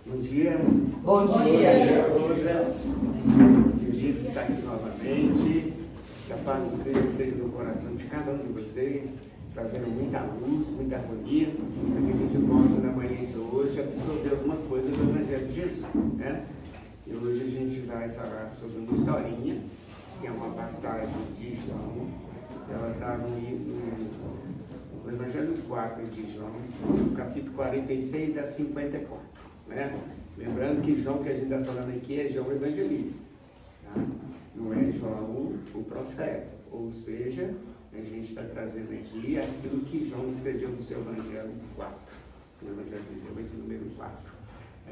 Bom dia. Bom dia. Bom dia a todas. Feliz de estar aqui novamente. Que a paz de Cristo seja no coração de cada um de vocês, trazendo muita luz, muita harmonia, para que a gente possa, na manhã de hoje, absorver alguma coisa do Evangelho de Jesus, né? E hoje a gente vai falar sobre uma historinha, que é uma passagem de João. Ela está no Evangelho 4 de João, no capítulo 46 a 54. Né? Lembrando que João que a gente está falando aqui é João Evangelista, tá? Não é João o profeta, ou seja, a gente está trazendo aqui aquilo que João escreveu no seu Evangelho 4, no Evangelho de João, número 4.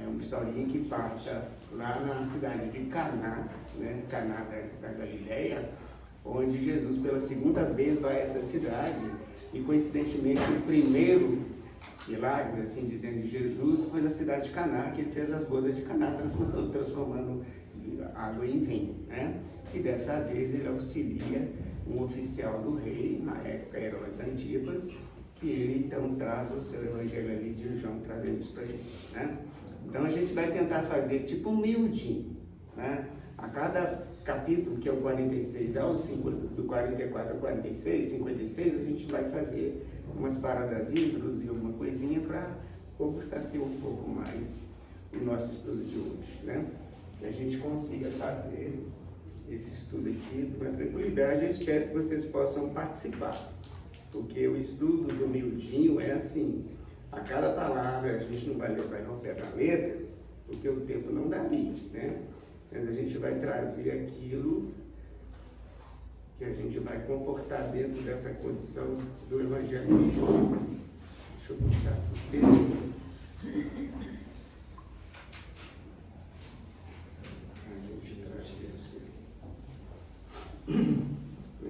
É uma historinha que passa lá na cidade de Caná, né? Caná da Galileia, onde Jesus pela segunda vez vai a essa cidade e coincidentemente o primeiro milagre, assim dizendo, de Jesus foi na cidade de Caná, que ele fez as bodas de Caná, transformando água em vinho, né? E dessa vez ele auxilia um oficial do rei, na época Herodes Antipas, que ele então traz o seu evangelho ali de João, trazendo isso para a gente, né? Então a gente vai tentar fazer tipo um miudinho, né? A cada capítulo, que é o 46 ao 5, do 44 ao 46, 56, a gente vai fazer umas paradas, introduzir alguma coisinha para robustar-se um pouco mais o nosso estudo de hoje, né? Que a gente consiga fazer esse estudo aqui com tranquilidade. Eu espero que vocês possam participar, porque o estudo do miudinho é assim, a cada palavra a gente não vai levar ao pé da letra, porque o tempo não daria, né? Mas a gente vai trazer aquilo que a gente vai comportar dentro dessa condição do Evangelho de João. Deixa eu buscar o texto. A gente traz isso.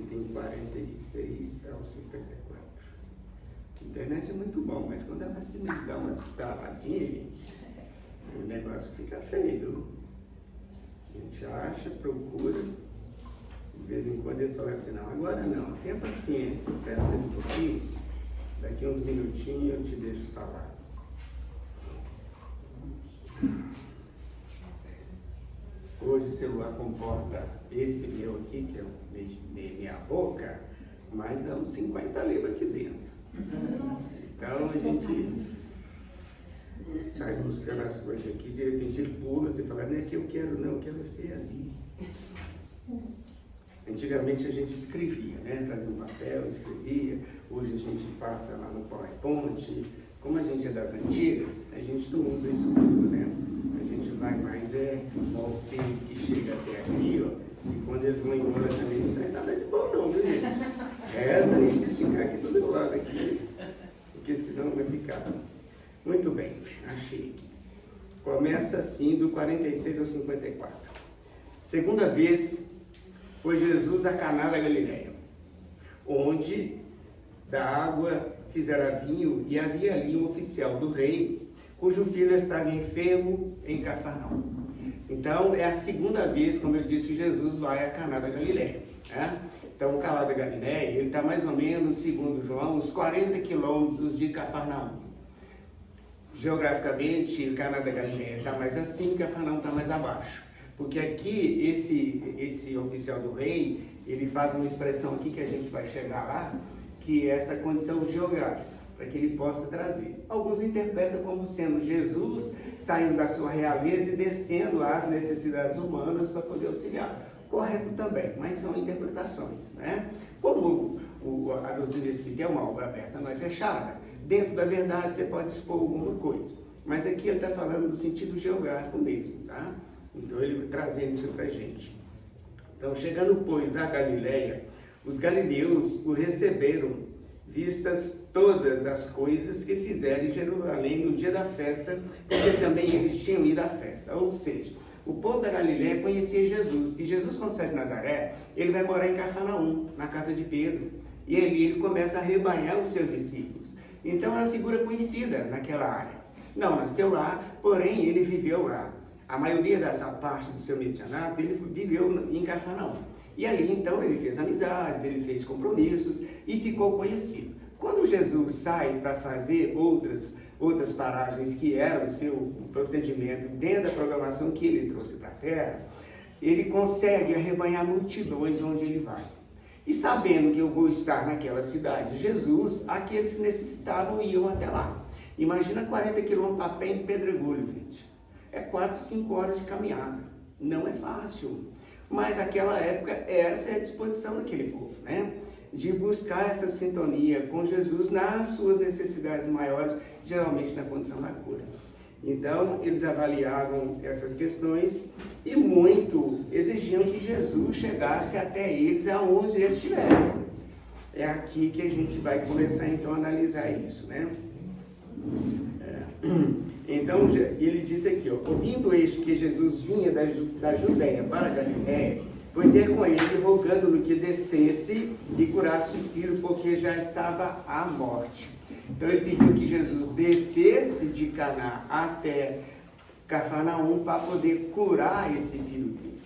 Tem 46 ao 54. A internet é muito bom, mas quando ela se nos dá umas travadinhas, gente, o negócio fica feio. A gente acha, procura, de vez em quando eles falam assim, não, agora não, tenha paciência, espera mais um pouquinho, daqui uns minutinhos eu te deixo falar. Hoje o celular comporta esse meu aqui, que é meia boca, mas dá uns 50 libras aqui dentro. Então a gente sai buscando as coisas aqui, de repente ele pula, você fala, não é que eu quero não, eu quero ser ali. Antigamente a gente escrevia, né? Trazia um papel, escrevia, hoje a gente passa lá no PowerPoint. Como a gente é das antigas, a gente não usa isso tudo, né? A gente vai mais no auxílio que chega até aqui, ó, e quando eles vão embora também não sai nada de bom não, viu gente? Essa aí tem que ficar aqui do meu lado aqui, porque senão vai ficar. Muito bem, achei aqui. Começa assim do 46 ao 54. Segunda vez foi Jesus a Caná da Galileia, onde da água fizera vinho, e havia ali um oficial do rei, cujo filho estava enfermo em Cafarnaum. Então é a segunda vez, como eu disse, que Jesus vai a Caná da Galileia, né? Então o Caná da Galileia, ele está mais ou menos, segundo João, uns 40 quilômetros de Cafarnaum. Geograficamente, o Caná da Galileia está mais assim, Cafarnaum está mais abaixo. Porque aqui, esse oficial do rei, ele faz uma expressão aqui que a gente vai chegar lá, que é essa condição geográfica, para que ele possa trazer. Alguns interpretam como sendo Jesus saindo da sua realeza e descendo às necessidades humanas para poder auxiliar. Correto também, mas são interpretações, né? Como a doutrina espírita é uma obra aberta, não é fechada, dentro da verdade você pode expor alguma coisa. Mas aqui ele está falando do sentido geográfico mesmo, tá? Então ele trazendo isso para a gente. Então, chegando, pois, a Galileia, os galileus o receberam, vistas todas as coisas que fizeram em Jerusalém no dia da festa, porque também eles tinham ido à festa. Ou seja, o povo da Galileia conhecia Jesus. E Jesus, quando sai de Nazaré, ele vai morar em Cafarnaum, na casa de Pedro. E ele começa a rebanhar os seus discípulos. Então, é uma figura conhecida naquela área. Não nasceu lá, porém, ele viveu lá. A maioria dessa parte do seu medianato, ele viveu em Cafarnaum. E ali, então, ele fez amizades, ele fez compromissos e ficou conhecido. Quando Jesus sai para fazer outras outras paragens que eram o seu procedimento dentro da programação que ele trouxe para a Terra, ele consegue arrebanhar multidões onde ele vai. E sabendo que eu vou estar naquela cidade de Jesus, aqueles que necessitavam iam até lá. Imagina 40 quilômetros a pé em Pedregulho, gente. É 4, 5 horas de caminhada. Não é fácil. Mas naquela época, essa é a disposição daquele povo, né? De buscar essa sintonia com Jesus nas suas necessidades maiores, geralmente na condição da cura. Então, eles avaliavam essas questões e muito exigiam que Jesus chegasse até eles aonde eles estivessem. É aqui que a gente vai começar então a analisar isso, né? Então, ele diz aqui, ó, ouvindo este que Jesus vinha da Judéia para a Galiléia, foi ter com ele, rogando-lhe que descesse e curasse o filho, porque já estava à morte. Então ele pediu que Jesus descesse de Caná até Cafarnaum para poder curar esse filho dele.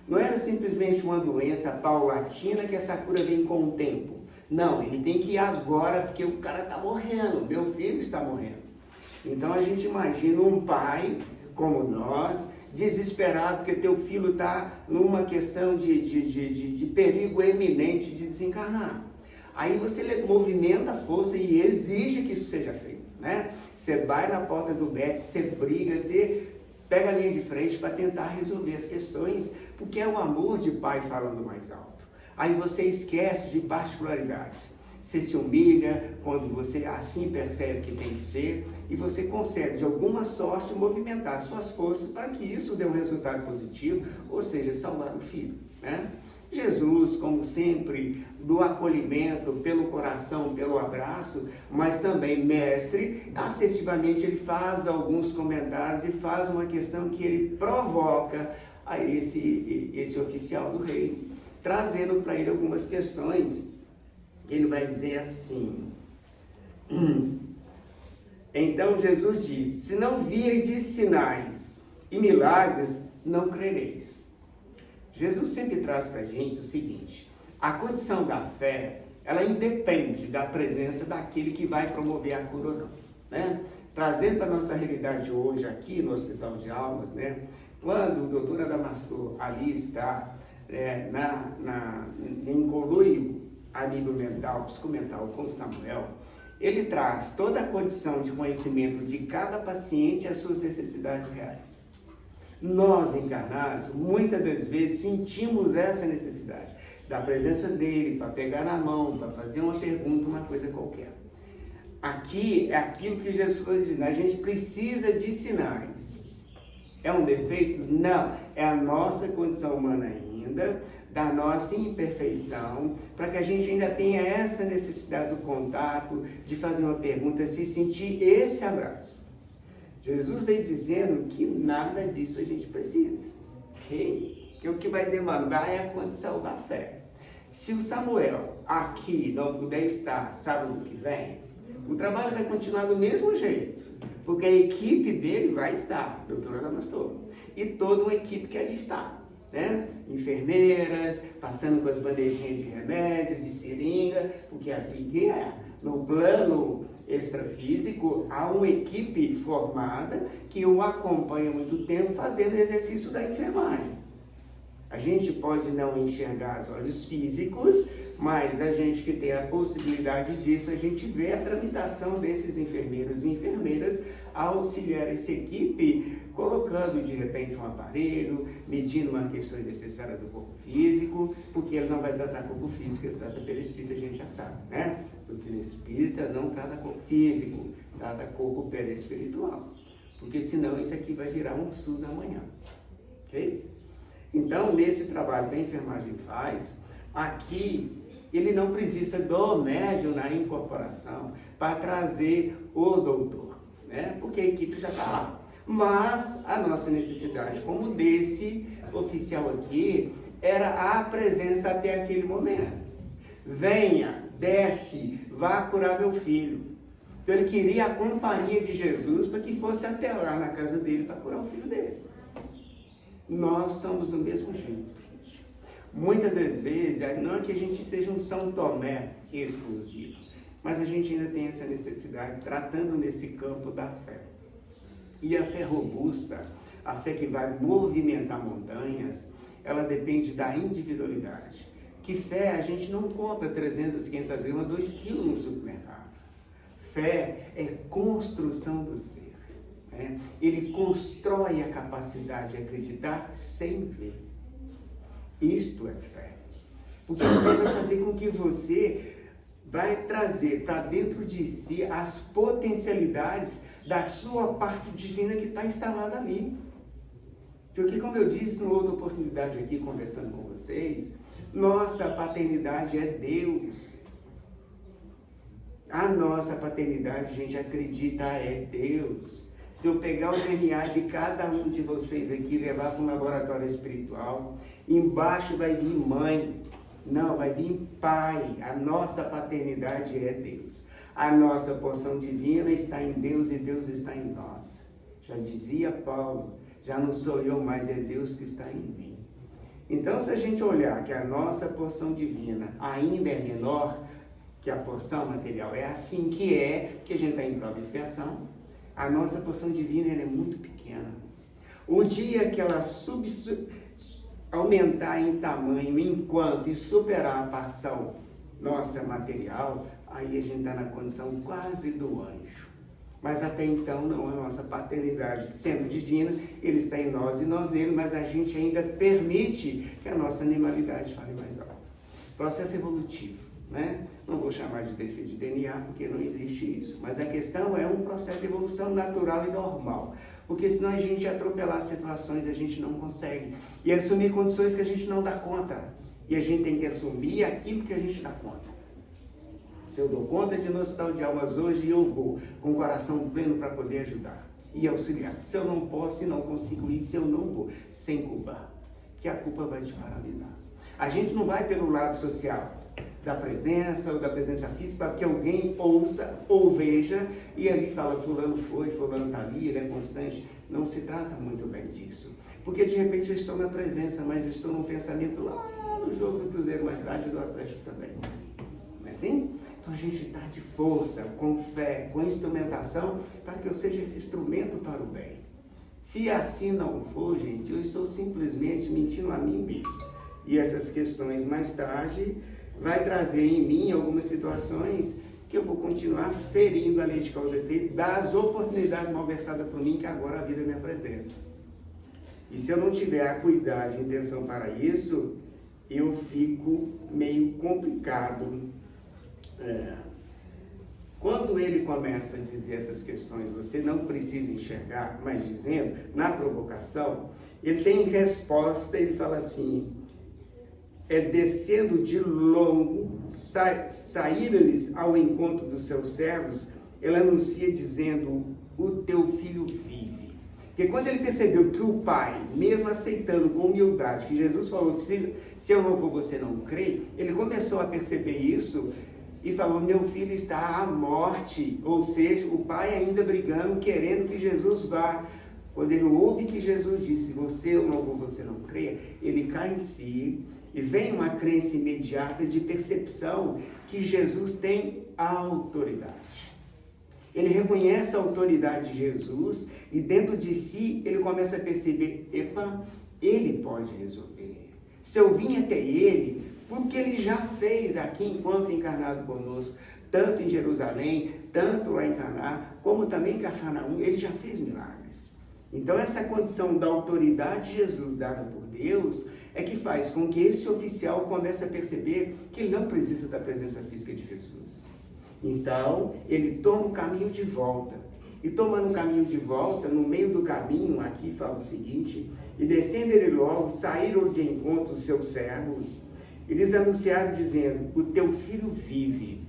Não era simplesmente uma doença paulatina que essa cura vem com o tempo. Não, ele tem que ir agora porque o cara está morrendo, meu filho está morrendo. Então a gente imagina um pai como nós, desesperado porque teu filho está numa questão de perigo eminente de desencarnar. Aí você movimenta a força e exige que isso seja feito, né? Você vai na porta do médico, você briga, você pega a linha de frente para tentar resolver as questões, porque é o amor de pai falando mais alto. Aí você esquece de particularidades. Você se humilha quando você assim percebe que tem que ser e você consegue, de alguma sorte, movimentar suas forças para que isso dê um resultado positivo, ou seja, salvar o filho, né? Jesus, como sempre, do acolhimento pelo coração, pelo abraço, mas também mestre, assertivamente ele faz alguns comentários e faz uma questão que ele provoca a esse oficial do rei, trazendo para ele algumas questões. Ele vai dizer assim, então Jesus disse, se não virdes sinais e milagres, não crereis. Jesus sempre traz para a gente o seguinte, a condição da fé, ela independe da presença daquele que vai promover a cura ou não, né? Trazendo para a nossa realidade hoje aqui no Hospital de Almas, né? Quando o doutor Adamastor ali está em conluio a nível mental, psicomental com Samuel, ele traz toda a condição de conhecimento de cada paciente e as suas necessidades reais. Nós, encarnados, muitas das vezes sentimos essa necessidade da presença dele, para pegar na mão, para fazer uma pergunta, uma coisa qualquer. Aqui é aquilo que Jesus está dizendo, a gente precisa de sinais. É um defeito? Não, é a nossa condição humana ainda, da nossa imperfeição, para que a gente ainda tenha essa necessidade do contato, de fazer uma pergunta, se sentir esse abraço. Jesus veio dizendo que nada disso a gente precisa, ok? Que o que vai demandar é a condição da fé. Se o Samuel aqui não puder estar sábado que vem, o trabalho vai continuar do mesmo jeito, porque a equipe dele vai estar, doutora Adamastor, e toda uma equipe que ali está, né? Enfermeiras, passando com as bandejinhas de remédio, de seringa, porque assim é. No plano extrafísico, há uma equipe formada que o acompanha há muito tempo fazendo exercício da enfermagem. A gente pode não enxergar os olhos físicos, mas a gente que tem a possibilidade disso, a gente vê a tramitação desses enfermeiros e enfermeiras a auxiliar essa equipe, colocando de repente um aparelho, medindo uma questão necessária do corpo físico, porque ele não vai tratar corpo físico, ele trata pelo espírito, a gente já sabe, né? Porque o espírita não trata corpo físico, trata corpo perispiritual, porque senão isso aqui vai virar um SUS amanhã, ok? Então, nesse trabalho que a enfermagem faz, aqui ele não precisa do médium na incorporação para trazer o doutor, né? Porque a equipe já está lá. Mas a nossa necessidade, como desse oficial aqui, era a presença até aquele momento. Venha, desce, vá curar meu filho. Então ele queria a companhia de Jesus para que fosse até lá na casa dele para curar o filho dele. Nós somos do mesmo jeito, gente. Muitas das vezes, não é que a gente seja um São Tomé exclusivo. Mas a gente ainda tem essa necessidade, tratando nesse campo da fé. E a fé robusta, a fé que vai movimentar montanhas, ela depende da individualidade. Que fé a gente não compra 300, 500 gramas, 2 quilos no supermercado. Fé é construção do ser. Né? Ele constrói a capacidade de acreditar sem ver. Isto é fé. Porque a fé vai fazer com que você vai trazer para dentro de si as potencialidades da sua parte divina que está instalada ali. Porque, como eu disse numa outra oportunidade aqui, conversando com vocês, nossa paternidade é Deus. A nossa paternidade, a gente acredita, é Deus. Se eu pegar o DNA de cada um de vocês aqui e levar para um laboratório espiritual, embaixo vai vir mãe, não, vai vir pai. A nossa paternidade é Deus. A nossa porção divina está em Deus e Deus está em nós. Já dizia Paulo, já não sou eu, mas é Deus que está em mim. Então, se a gente olhar que a nossa porção divina ainda é menor que a porção material, é assim que a gente está em prova de expiação, a nossa porção divina ela é muito pequena. O dia que ela aumentar em tamanho, enquanto e superar a porção nossa material, aí a gente está na condição quase do anjo. Mas até então não, a nossa paternidade sendo divina, ele está em nós e nós nele, mas a gente ainda permite que a nossa animalidade fale mais alto. Processo evolutivo, né? Não vou chamar de defeito de DNA, porque não existe isso. Mas a questão é um processo de evolução natural e normal. Porque senão a gente atropelar situações, a gente não consegue. E assumir condições que a gente não dá conta. E a gente tem que assumir aquilo que a gente dá conta. Se eu dou conta de ir no hospital de almas hoje, eu vou com o coração pleno para poder ajudar e auxiliar. Se eu não posso e não consigo ir, se eu não vou, sem culpa, que a culpa vai te paralisar. A gente não vai pelo lado social da presença ou da presença física para que alguém ouça ou veja e ali fala, fulano foi, fulano está ali, ele é constante. Não se trata muito bem disso. Porque de repente eu estou na presença, mas estou num pensamento lá no jogo do Cruzeiro, mais tarde do Atlético também. Não é assim? Então a gente está de força, com fé, com instrumentação, para que eu seja esse instrumento para o bem. Se assim não for, gente, eu estou simplesmente mentindo a mim mesmo. E essas questões mais tarde vai trazer em mim algumas situações que eu vou continuar ferindo a lei de causa e efeito das oportunidades malversadas por mim que agora a vida me apresenta. E se eu não tiver a cuidado e intenção para isso, eu fico meio complicado. Quando ele começa a dizer essas questões, você não precisa enxergar, mas dizendo, na provocação, ele tem resposta, ele fala assim, descendo de longo, saíram-lhes ao encontro dos seus servos, ele anuncia dizendo, o teu filho vive. Porque quando ele percebeu que o pai, mesmo aceitando com humildade, que Jesus falou, se eu não vou, você não crê, ele começou a perceber isso, e falou, meu filho está à morte, ou seja, o pai ainda brigando, querendo que Jesus vá. Quando ele ouve que Jesus disse, você ou não, você não crê, ele cai em si, e vem uma crença imediata de percepção que Jesus tem autoridade. Ele reconhece a autoridade de Jesus, e dentro de si, ele começa a perceber, epa, ele pode resolver. Se eu vim até ele, porque ele já fez aqui enquanto encarnado conosco, tanto em Jerusalém, tanto lá em Caná, como também em Cafarnaum, ele já fez milagres. Então essa condição da autoridade de Jesus dada por Deus é que faz com que esse oficial comece a perceber que ele não precisa da presença física de Jesus. Então ele toma o caminho de volta. E tomando o caminho de volta, no meio do caminho, aqui fala o seguinte, e descendo ele logo, saíram de encontro os seus servos, eles anunciaram dizendo, o teu filho vive.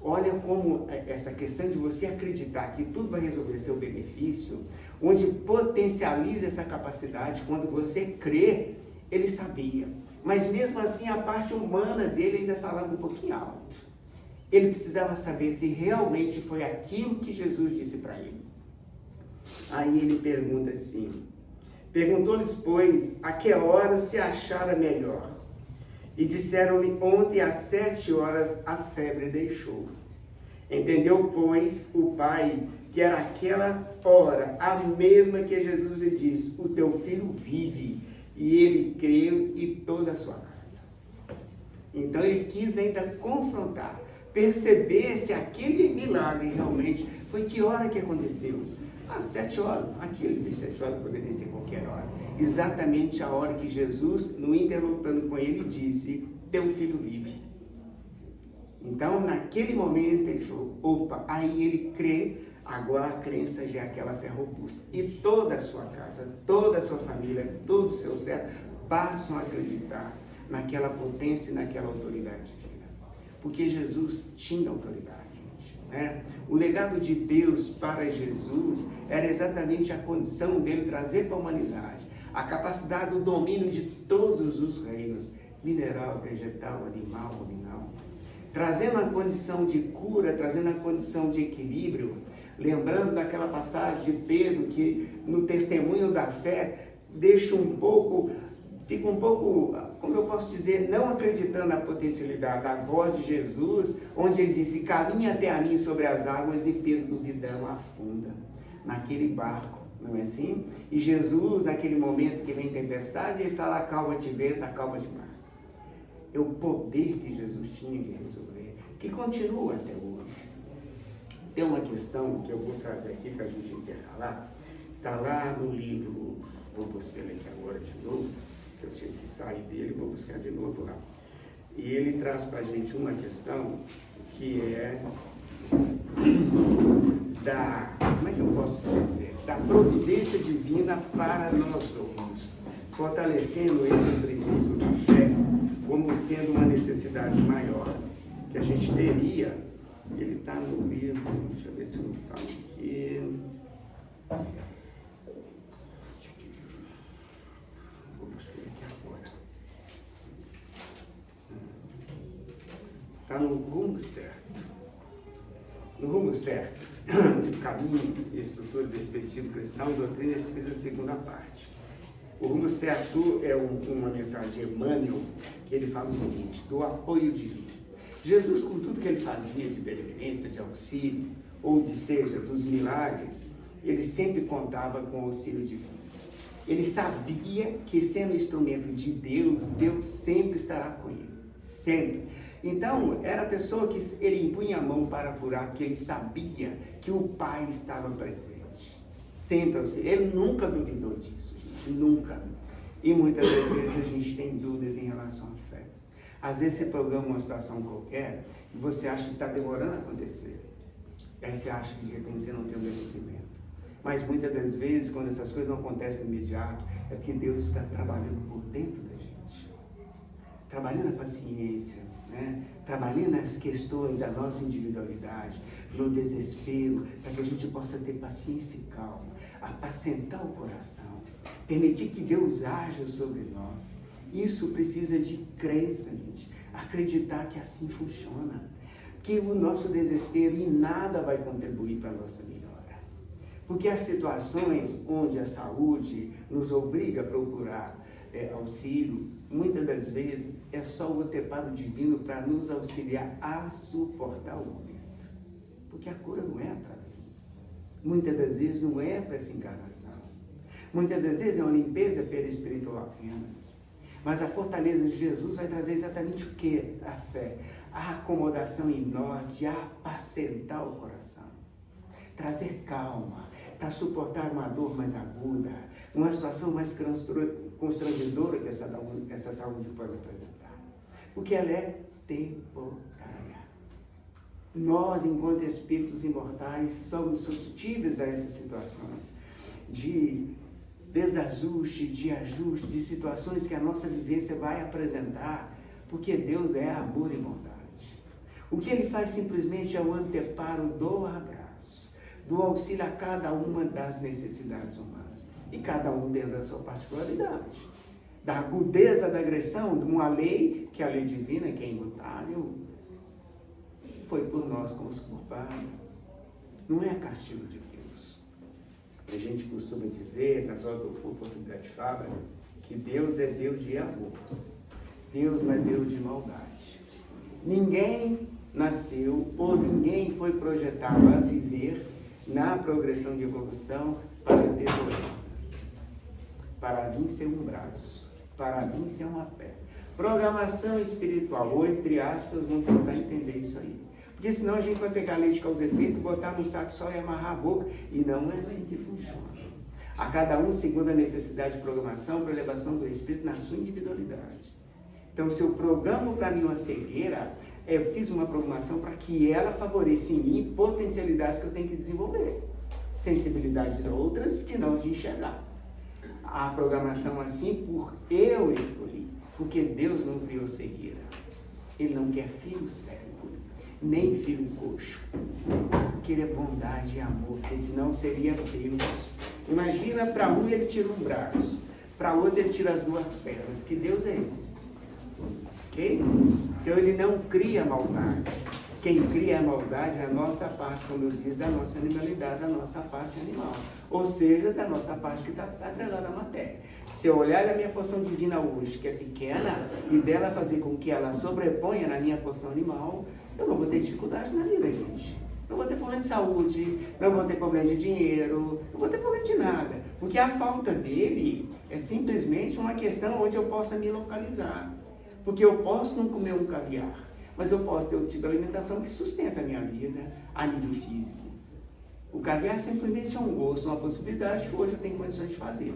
Olha como essa questão de você acreditar que tudo vai resolver seu benefício, onde potencializa essa capacidade, quando você crê, ele sabia. Mas mesmo assim a parte humana dele ainda falava um pouquinho alto. Ele precisava saber se realmente foi aquilo que Jesus disse para ele. Aí ele pergunta assim, perguntou-lhes, pois, a que hora se achara melhor? E disseram-lhe, ontem às 7 horas a febre deixou. Entendeu, pois, o pai que era aquela hora, a mesma que Jesus lhe disse, o teu filho vive, e ele creu e toda a sua casa. Então ele quis ainda confrontar, perceber se aquele milagre realmente foi que hora que aconteceu. Às 7 horas, aquilo de 7 horas poderia ser qualquer hora. Exatamente a hora que Jesus, no interlocutando com ele, disse, teu filho vive. Então, naquele momento, ele falou, opa, aí ele crê, agora a crença já é aquela fé robusta. E toda a sua casa, toda a sua família, todo o seu ser, passam a acreditar naquela potência e naquela autoridade divina. Porque Jesus tinha autoridade. Né? O legado de Deus para Jesus era exatamente a condição dele trazer para a humanidade a capacidade do domínio de todos os reinos, mineral, vegetal, animal, nominal, trazendo a condição de cura, trazendo a condição de equilíbrio, lembrando daquela passagem de Pedro que no testemunho da fé deixa fica um pouco, como eu posso dizer, não acreditando na potencialidade da voz de Jesus, onde ele disse, caminha até a mim sobre as águas, e Pedro duvidando afunda naquele barco, não é assim? E Jesus, naquele momento que vem tempestade, ele fala, acalma-te vento, acalma-te mar. É o poder que Jesus tinha de resolver, que continua até hoje. Tem uma questão que eu vou trazer aqui para a gente intercalar, está lá no livro, vou buscar ele aqui agora de novo, eu tive que sair dele, vou buscar de novo lá. E ele traz para a gente uma questão que é como é que eu posso dizer? Da providência divina para nós outros, fortalecendo esse princípio da fé como sendo uma necessidade maior que a gente teria. Ele está no livro, deixa eu ver se eu não falo aqui. Está no rumo certo. No rumo certo, o caminho e estrutura do Espiritismo Cristão, doutrina e espírita, segunda parte. O rumo certo é uma mensagem de Emmanuel, que ele fala o seguinte, do apoio divino. Jesus, com tudo que ele fazia de benevolência, de auxílio, ou de seja, dos milagres, ele sempre contava com o auxílio divino. Ele sabia que, sendo instrumento de Deus, Deus sempre estará com ele. Sempre. Então, era a pessoa que ele impunha a mão para curar, porque ele sabia que o Pai estava presente. Sempre. Ele nunca duvidou disso, gente. Nunca. E muitas das vezes a gente tem dúvidas em relação à fé. Às vezes você programa uma situação qualquer e você acha que está demorando a acontecer. Aí você acha que de repente você não tem um merecimento. Mas muitas das vezes, quando essas coisas não acontecem no imediato, é porque Deus está trabalhando por dentro da gente. Trabalhando a paciência, né? Trabalhando as questões da nossa individualidade, no desespero, para que a gente possa ter paciência e calma, apacentar o coração, permitir que Deus haja sobre nós. Isso precisa de crença, gente. Acreditar que assim funciona. Que o nosso desespero em nada vai contribuir para a nossa melhora. Porque as situações onde a saúde nos obriga a procurar auxílio, muitas das vezes é só o anteparo divino para nos auxiliar a suportar o momento. Porque a cura não é para mim. Muitas das vezes não é para essa encarnação. Muitas das vezes é uma limpeza perispiritual apenas. Mas a fortaleza de Jesus vai trazer exatamente o que? A fé. A acomodação em nós de apacentar o coração. Trazer calma para suportar uma dor mais aguda, uma situação mais constrangedora que essa saúde pode apresentar. Porque ela é temporária. Nós, enquanto espíritos imortais, somos suscetíveis a essas situações de desajuste, de ajuste, de situações que a nossa vivência vai apresentar, porque Deus é amor e bondade. O que Ele faz simplesmente é o anteparo do abraço, do auxílio a cada uma das necessidades humanas, e cada um dentro da sua particularidade, da agudeza da agressão de uma lei, que é a lei divina, que é imutável, foi por nós como culpados. Não é castigo de Deus. A gente costuma dizer, nas horas do oportunidade de fala, que Deus é Deus de amor. Deus não é Deus de maldade. Ninguém nasceu, ou ninguém foi projetado a viver na progressão de evolução para ter doença, para vir ser um braço, para vir ser uma perna. Programação espiritual, ou entre aspas, vamos tentar entender isso aí. Porque senão a gente vai pegar leite causa efeito, botar num saco só e amarrar a boca, e não é assim que funciona. A cada um segundo a necessidade de programação para elevação do espírito na sua individualidade. Então, se eu programo para mim uma cegueira, eu fiz uma programação para que ela favoreça em mim potencialidades que eu tenho que desenvolver. Sensibilidades outras que não de enxergar. A programação assim por eu escolhi. Porque Deus não criou cegueira. Ele não quer filho cego, nem filho coxo. Porque ele é bondade e amor, porque senão seria Deus. Imagina, para um ele tira um braço, para outro ele tira as duas pernas. Que Deus é esse? Ok? Então ele não cria maldade. Quem cria a maldade é a nossa parte, como eu disse, da nossa animalidade, da nossa parte animal. Ou seja, da nossa parte que está atrelada à matéria. Se eu olhar a minha porção divina hoje, que é pequena, e dela fazer com que ela sobreponha na minha porção animal, eu não vou ter dificuldades na vida, gente. Não vou ter problema de saúde, não vou ter problema de dinheiro, não vou ter problema de nada. Porque a falta dele é simplesmente uma questão onde eu possa me localizar. Porque eu posso não comer um caviar, mas eu posso ter o tipo de alimentação que sustenta a minha vida a nível físico. O caviar simplesmente é um gosto, uma possibilidade que hoje eu tenho condições de fazer.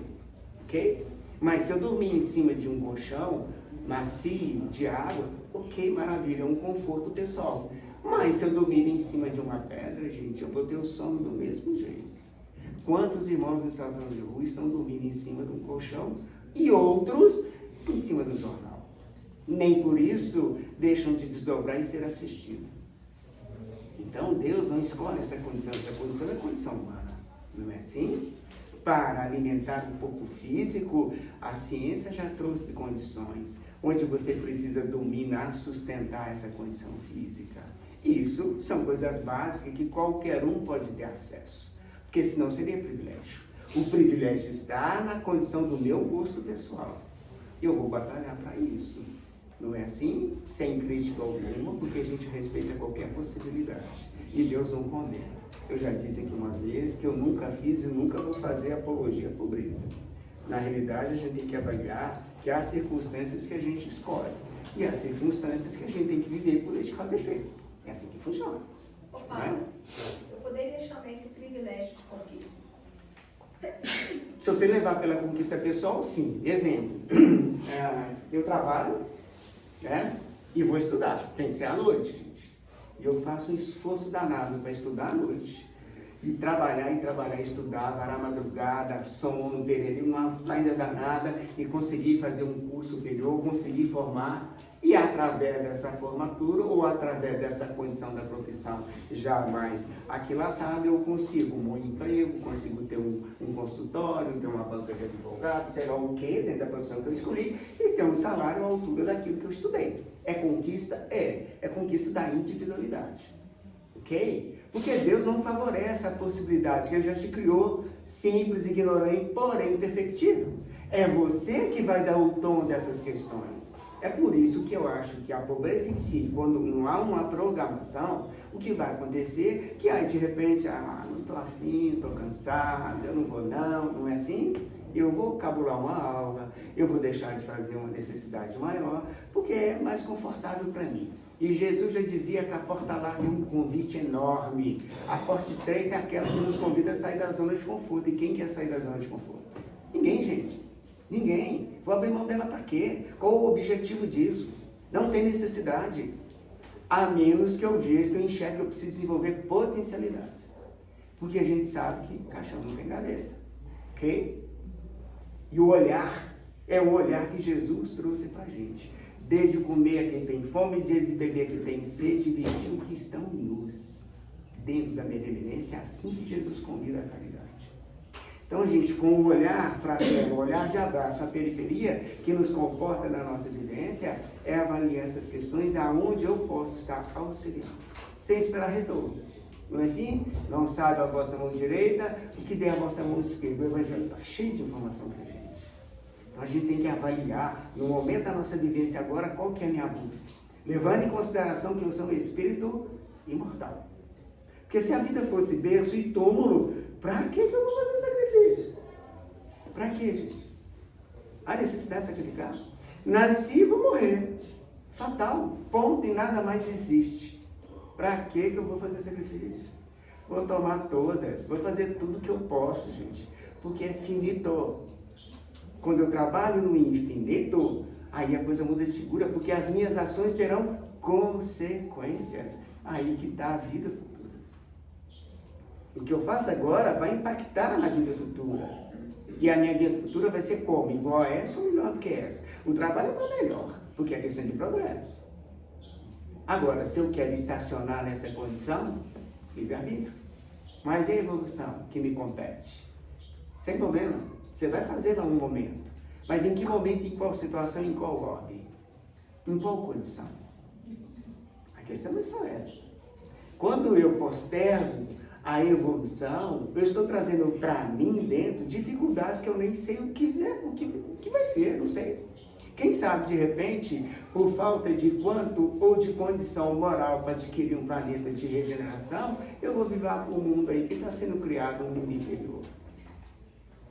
Ok? Mas se eu dormir em cima de um colchão macio, de água, ok, maravilha, é um conforto pessoal. Mas se eu dormir em cima de uma pedra, gente, eu vou ter o sono do mesmo jeito. Quantos irmãos em São João de Rua estão dormindo em cima de um colchão e outros em cima do jornal? Nem por isso deixam de desdobrar e ser assistidos. Então Deus não escolhe essa condição é condição humana, não é assim? Para alimentar o corpo físico, a ciência já trouxe condições, onde você precisa dominar, sustentar essa condição física. Isso são coisas básicas que qualquer um pode ter acesso, porque senão seria privilégio. O privilégio está na condição do meu gosto pessoal. Eu vou batalhar para isso. Não é assim? Sem crítica alguma, porque a gente respeita qualquer possibilidade. E Deus não condena. Eu já disse aqui uma vez que eu nunca fiz e nunca vou fazer apologia à pobreza. Na realidade, a gente tem que avaliar que há circunstâncias que a gente escolhe. E há circunstâncias que a gente tem que viver por lei de causa e efeito. É assim que funciona. Ô, Paulo, eu poderia chamar esse privilégio de conquista? Se você levar pela conquista pessoal, sim. Exemplo, eu trabalho, né, e vou estudar. Tem que ser à noite, gente. E eu faço um esforço danado para estudar à noite. E trabalhar, estudar, varar madrugada, sono, perder uma faina danada e conseguir fazer um curso superior, conseguir formar. E através dessa formatura ou através dessa condição da profissão já mais aquilatada, eu consigo um bom emprego, consigo ter um consultório, ter uma banca de advogado, sei lá o que, dentro da profissão que eu escolhi, e ter um salário à altura daquilo que eu estudei. É conquista? É conquista da individualidade. Ok? Porque Deus não favorece a possibilidade que Ele já te criou simples, ignorante, porém perfectível. É você que vai dar o tom dessas questões. É por isso que eu acho que a pobreza em si, quando não há uma programação, o que vai acontecer é que aí de repente, não estou afim, estou cansado, eu não vou não é assim? Eu vou cabular uma aula, eu vou deixar de fazer uma necessidade maior, porque é mais confortável para mim. E Jesus já dizia que a porta larga é um convite enorme. A porta estreita é aquela que nos convida a sair da zona de conforto. E quem quer sair da zona de conforto? Ninguém, gente. Ninguém. Vou abrir mão dela para quê? Qual o objetivo disso? Não tem necessidade. A menos que eu veja, que eu enxergue que eu preciso desenvolver potencialidades. Porque a gente sabe que caixão não tem gaveta. Ok? E o olhar é o olhar que Jesus trouxe para a gente. Desde comer a quem tem fome, desde beber a quem tem sede, vestir o que estão nus. Dentro da benevolência, é assim que Jesus convida a caridade. Então, gente, com o olhar fraterno, o olhar de abraço, a periferia que nos comporta na nossa vivência, é avaliar essas questões aonde eu posso estar auxiliando, sem esperar retorno. Não é assim? Não sabe a vossa mão direita, o que der a vossa mão esquerda. O Evangelho está cheio de informação para a gente. Então a gente tem que avaliar, no momento da nossa vivência agora, qual que é a minha busca. Levando em consideração que eu sou um espírito imortal. Porque se a vida fosse berço e túmulo, para que eu vou fazer sacrifício? Para que, gente? Há necessidade de sacrificar? Nasci e vou morrer. Fatal. Ponto e nada mais existe. Para que eu vou fazer sacrifício? Vou tomar todas. Vou fazer tudo que eu posso, gente. Porque é finito. Quando eu trabalho no infinito, aí a coisa muda de figura, porque as minhas ações terão consequências. Aí que está a vida futura. O que eu faço agora vai impactar na vida futura. E a minha vida futura vai ser como? Igual a essa ou melhor do que essa? O trabalho é para melhor, porque é questão de progresso. Agora, se eu quero estacionar nessa condição, livre-arbítrio. Mas e a evolução que me compete? Sem problema. Você vai fazer em um momento. Mas em que momento, em qual situação, em qual ordem? Em qual condição? A questão é só essa. Quando eu postergo a evolução, eu estou trazendo para mim dentro dificuldades que eu nem sei o que vai ser, não sei. Quem sabe, de repente, por falta de quanto ou de condição moral para adquirir um planeta de regeneração, eu vou viver um mundo aí que está sendo criado, um mundo inferior.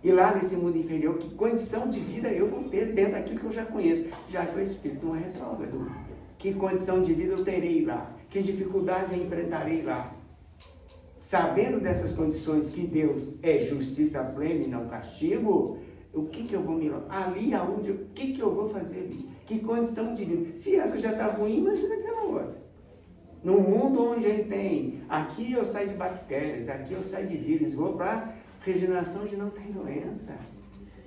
E lá nesse mundo inferior, que condição de vida eu vou ter dentro daquilo que eu já conheço, já que o espírito não é retrógrado. Que condição de vida eu terei lá? Que dificuldade eu enfrentarei lá? Sabendo dessas condições que Deus é justiça plena e não castigo, o que eu vou me... Ali aonde... O que eu vou fazer ali? Que condição de vida? Se essa já está ruim, imagina aquela outra. No mundo onde a gente tem... Aqui eu saio de bactérias, aqui eu saio de vírus, vou para regeneração de não ter doença.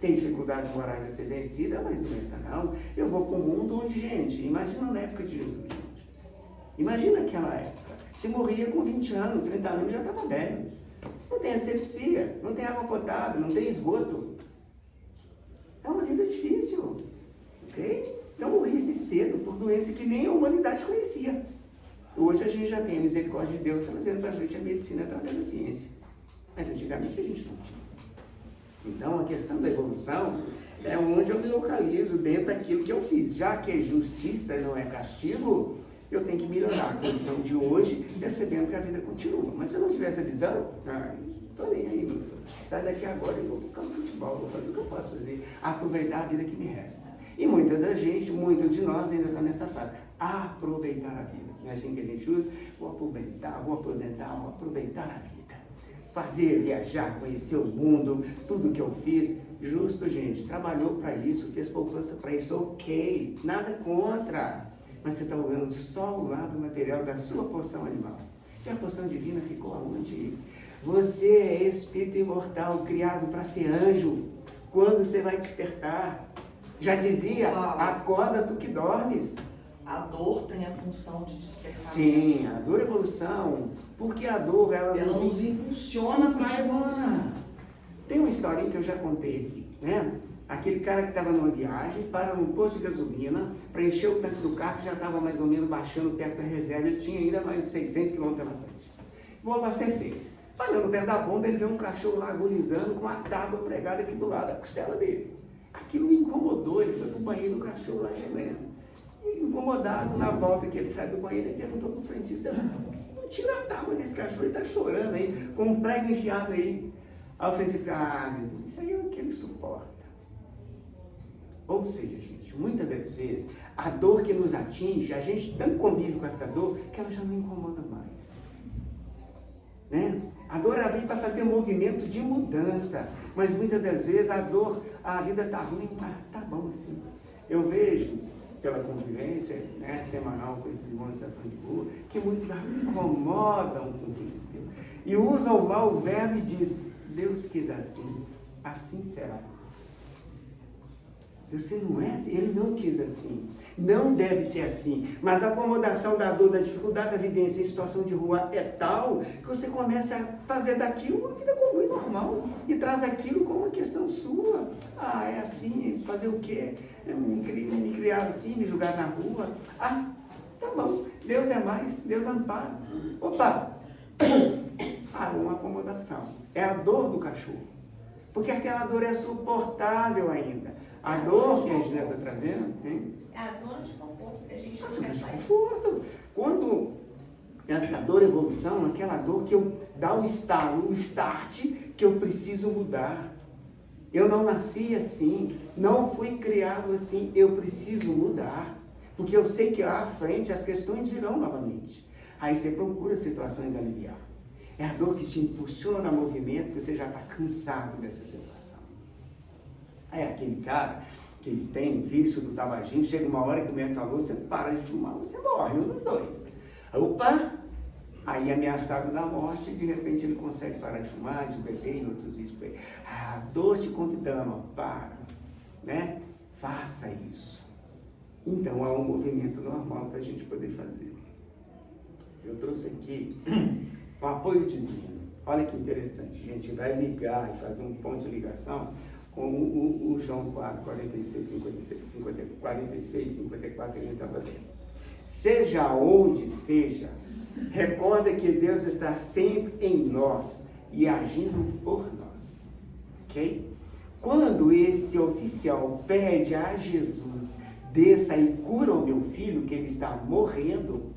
Tem dificuldades morais a ser vencida, mas doença não. Eu vou para um mundo onde, gente, imagina na época de Jesus. Imagina aquela época. Se morria com 20 anos, 30 anos, já estava velho. Não tem asepsia, não tem água potável, não tem esgoto. É uma vida difícil, ok? Então morria-se cedo por doença que nem a humanidade conhecia. Hoje a gente já tem a misericórdia de Deus trazendo para a gente a medicina através da ciência. Mas antigamente a gente não tinha. Então a questão da evolução é onde eu me localizo dentro daquilo que eu fiz. Já que é justiça e não é castigo, eu tenho que melhorar a condição de hoje, percebendo que a vida continua. Mas se eu não tiver essa visão, estou nem aí, meu. Sai daqui agora e vou para o campo de futebol, vou fazer o que eu posso fazer, aproveitar a vida que me resta. E muita da gente, muitos de nós ainda estão nessa fase, aproveitar a vida. Não é assim que a gente usa? Vou aproveitar, vou aposentar, vou aproveitar a vida. Fazer, viajar, conhecer o mundo, tudo que eu fiz, justo, gente, trabalhou para isso, fez poupança para isso, ok, nada contra. Mas você está olhando só o lado material da sua porção animal. E a porção divina ficou aonde? Você é espírito imortal, criado para ser anjo. Quando você vai despertar? Já dizia, acorda tu que dormes. A dor tem a função de despertar. Sim, a dor é evolução. Porque a dor, ela nos impulsiona para a evolução. Tem uma historinha que eu já contei aqui, né? Aquele cara que estava numa viagem, para num posto de gasolina, para encher o tanque do carro, já estava mais ou menos baixando perto da reserva, ele tinha ainda mais 600 km pela frente. Vou abastecer. Parando perto da bomba, ele vê um cachorro lá agonizando com uma tábua pregada aqui do lado da costela dele. Aquilo me incomodou, ele foi para o banheiro do cachorro lá gemendo. E incomodado, na volta que ele sai do banheiro, ele perguntou para o frentista, por que você não tira a tábua desse cachorro? Ele está chorando aí, com um prego enfiado aí. Aí o frentista fica, isso aí é o que ele suporta. Ou seja, gente, muitas das vezes, a dor que nos atinge, a gente tanto convive com essa dor, que ela já não incomoda mais. Né? A dor ela vem para fazer um movimento de mudança, mas muitas das vezes a dor, a vida está ruim, tá bom assim. Eu vejo, pela convivência, né, semanal com esses irmãos de Santão de Rua, que muitos incomodam com Deus. E usam mal o verbo e dizem, Deus quis assim, assim será. Você não é assim, ele não quis assim, não deve ser assim, mas a acomodação da dor, da dificuldade da vivência em situação de rua é tal que você começa a fazer daquilo uma vida comum e normal e traz aquilo como uma questão sua. É assim, fazer o quê? Me criar assim, me julgar na rua. Tá bom, Deus é mais, Deus ampara. Opa! Uma acomodação. É a dor do cachorro. Porque aquela dor é suportável ainda. A dor que a Gina está trazendo, hein? É a zona de conforto que a gente A não zona quer de sair. conforto. Quando essa dor evolução, aquela dor que eu dá o start que eu preciso mudar. Eu não nasci assim, não fui criado assim, eu preciso mudar. Porque eu sei que lá à frente as questões virão novamente. Aí você procura situações aliviar. É a dor que te impulsiona a movimento, você já está cansado dessa situação. É aquele cara que ele tem vício do tabagismo, chega uma hora que o médico falou, você para de fumar, você morre, um dos dois. Opa! Aí ameaçado da morte, de repente ele consegue parar de fumar, de beber e outros vícios. A dor te convidando, ó, para, né? Faça isso. Então é um movimento normal para a gente poder fazer. Eu trouxe aqui o apoio divino. Olha que interessante, a gente vai ligar e fazer um ponto de ligação com o João 4, 46, 54, que a gente estava vendo. Seja onde seja, recorda que Deus está sempre em nós e agindo por nós. Ok? Quando esse oficial pede a Jesus, desça e cura o meu filho, que ele está morrendo,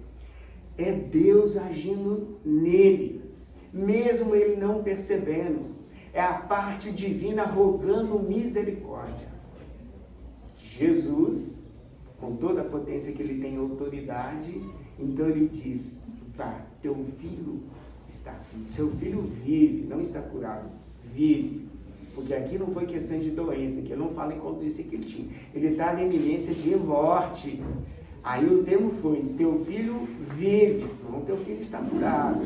é Deus agindo nele, mesmo ele não percebendo. É a parte divina rogando misericórdia. Jesus, com toda a potência que ele tem, autoridade, então ele diz, vá, teu filho está vivo, seu filho vive, não está curado, vive. Porque aqui não foi questão de doença, que eu não falo em qual doença que ele tinha. Ele está na iminência de morte. Aí o termo foi, teu filho vive, não teu filho está curado.